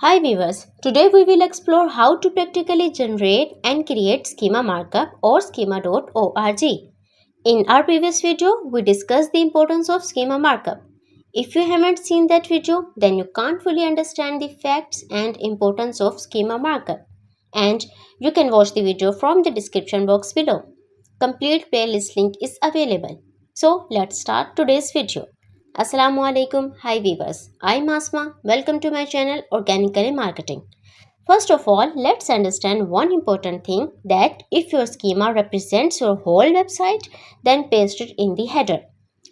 Hi viewers, today we will explore how to practically generate and create schema markup or schema.org. In our previous video, we discussed the importance of schema markup. If you haven't seen that video, then you can't fully understand the facts and importance of schema markup. And you can watch the video from the description box below. Complete playlist link is available. So let's start today's video. Assalamu alaikum, hi viewers. I'm Asma. Welcome to my channel Organically Marketing. First of all, let's understand one important thing that if your schema represents your whole website, then paste it in the header.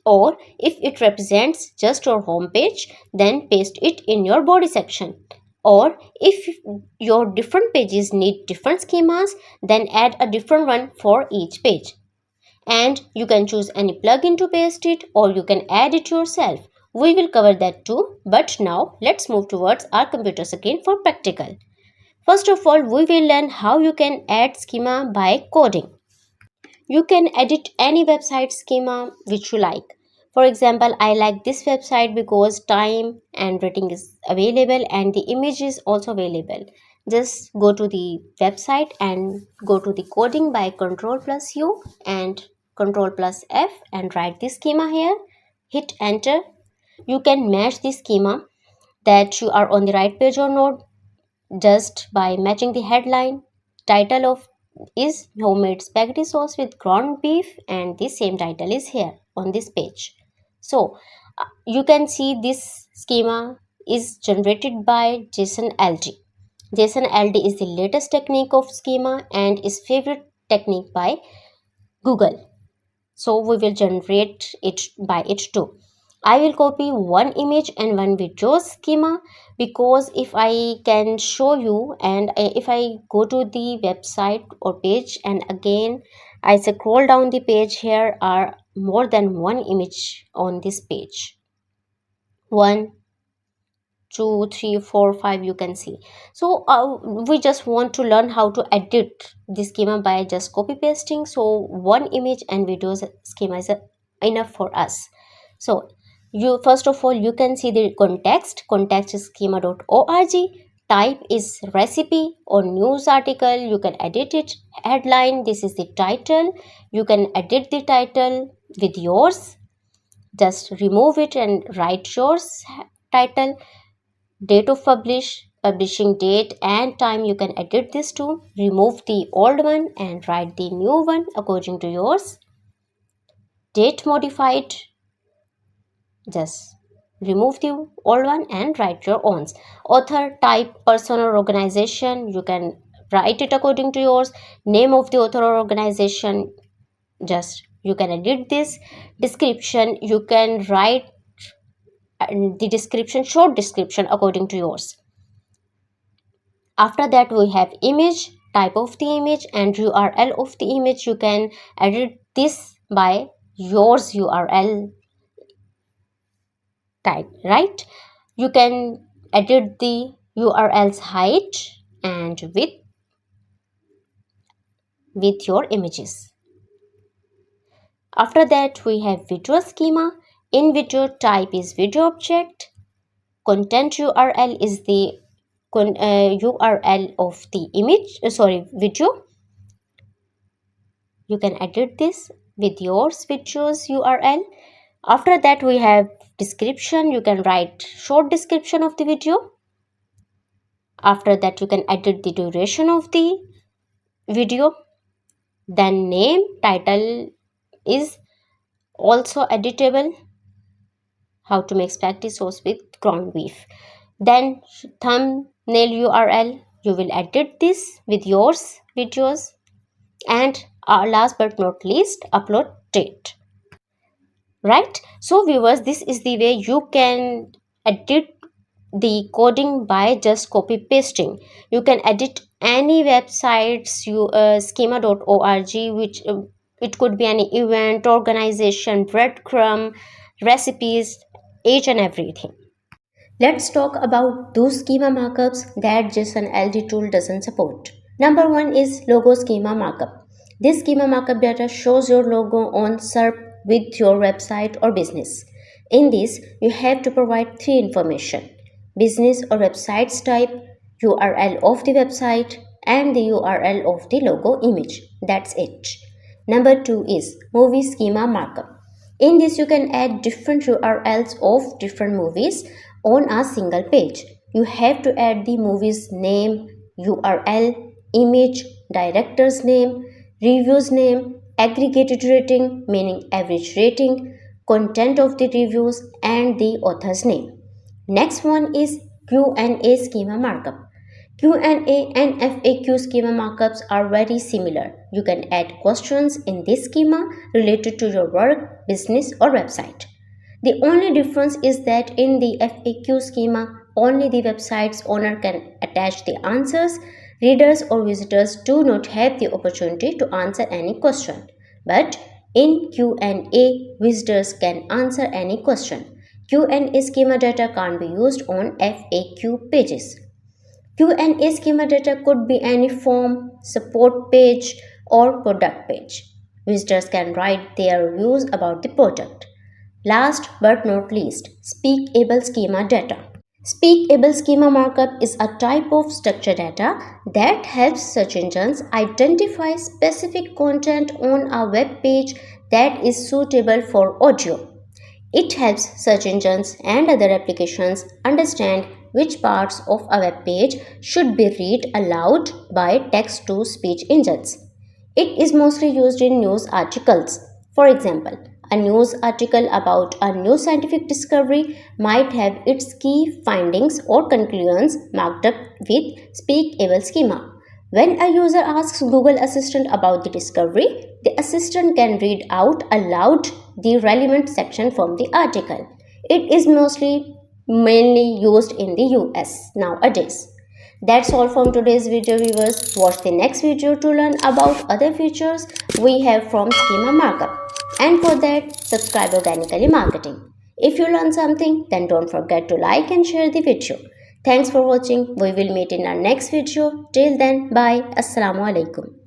Or if it represents just your home page, then paste it in your body section. Or if your different pages need different schemas, then add a different one for each page. And you can choose any plugin to paste it or you can add it yourself. We will cover that too, but now let's move towards our computer screen for practical. First of all, we will learn how you can add schema by coding. You can edit any website schema which you like. For example, I like this website because time and rating is available and the image is also available. Just go to the website and go to the coding by Ctrl+U and Ctrl+F and write the schema here. Hit enter. You can match the schema that you are on the right page or not just by matching the headline. Title of is homemade spaghetti sauce with ground beef and the same title is here on this page. So you can see this schema is generated by JSON-LD. JSON-LD is the latest technique of schema and is favorite technique by Google. So we will generate it by it too. I will copy one image and one video schema because if I can show you and if I go to the website or page and again I scroll down the page, here are more than one image on this page. 1, 2, 3, 4, 5 you can see. So we just want to learn how to edit the schema by just copy pasting. So one image and videos schema is enough for us. So you first of all you can see the context is schema.org. Type is recipe or news article. You can edit it. Headline, this is the title. You can edit the title with yours. Just remove it and write yours title. Date of publishing date and time, you can edit this too. Remove the old one and write the new one according to yours. Date modified, just remove the old one and write your own. Author, type, person or organization, you can write it according to yours. Name of the author or organization, just you can edit this. Description, you can write the description, short description according to yours. After that we have image, type of the image and URL of the image. You can edit this by yours URL type, right? You can edit the URL's height and width with your images. After that we have video schema. In video, type is video object. Content URL is the URL of the image, video. You can edit this with your video's URL. After that we have description. You can write short description of the video. After that you can edit the duration of the video. Then name, title is also editable. How to make spaghetti sauce with ground beef. Then thumbnail URL, you will edit this with yours videos. And last but not least, upload date. Right? So viewers, this is the way you can edit the coding by just copy pasting. You can edit any websites, schema.org, which it could be any event, organization, breadcrumb, recipes, each and everything. Let's talk about those schema markups that JSON-LD tool doesn't support. Number 1 is logo schema markup. This schema markup data shows your logo on SERP with your website or business. In this, you have to provide 3 information: business or website's type, URL of the website, and the URL of the logo image. That's it. Number 2 is movie schema markup. In this, you can add different URLs of different movies on a single page. You have to add the movie's name, URL, image, director's name, review's name, aggregated rating meaning average rating, content of the reviews, and the author's name. Next one is Q&A schema markup. Q&A and FAQ schema markups are very similar. You can add questions in this schema related to your work, business, or website. The only difference is that in the FAQ schema, only the website's owner can attach the answers. Readers or visitors do not have the opportunity to answer any question. But in Q&A, visitors can answer any question. Q&A schema data can't be used on FAQ pages. Q&A schema data could be any form, support page, or product page. Visitors can write their reviews about the product. Last but not least, Speakable schema data. Speakable schema markup is a type of structured data that helps search engines identify specific content on a web page that is suitable for audio. It helps search engines and other applications understand which parts of a web page should be read aloud by text-to-speech engines. It is mostly used in news articles. For example, a news article about a new scientific discovery might have its key findings or conclusions marked up with speakable schema. When a user asks Google Assistant about the discovery, the assistant can read out aloud the relevant section from the article. It is mainly used in the US nowadays. That's all from today's video, viewers. Watch the next video to learn about other features we have from schema markup. And for that, subscribe Organically Marketing. If you learned something, then don't forget to like and share the video. Thanks for watching. We will meet in our next video. Till then, bye. Assalamu alaikum.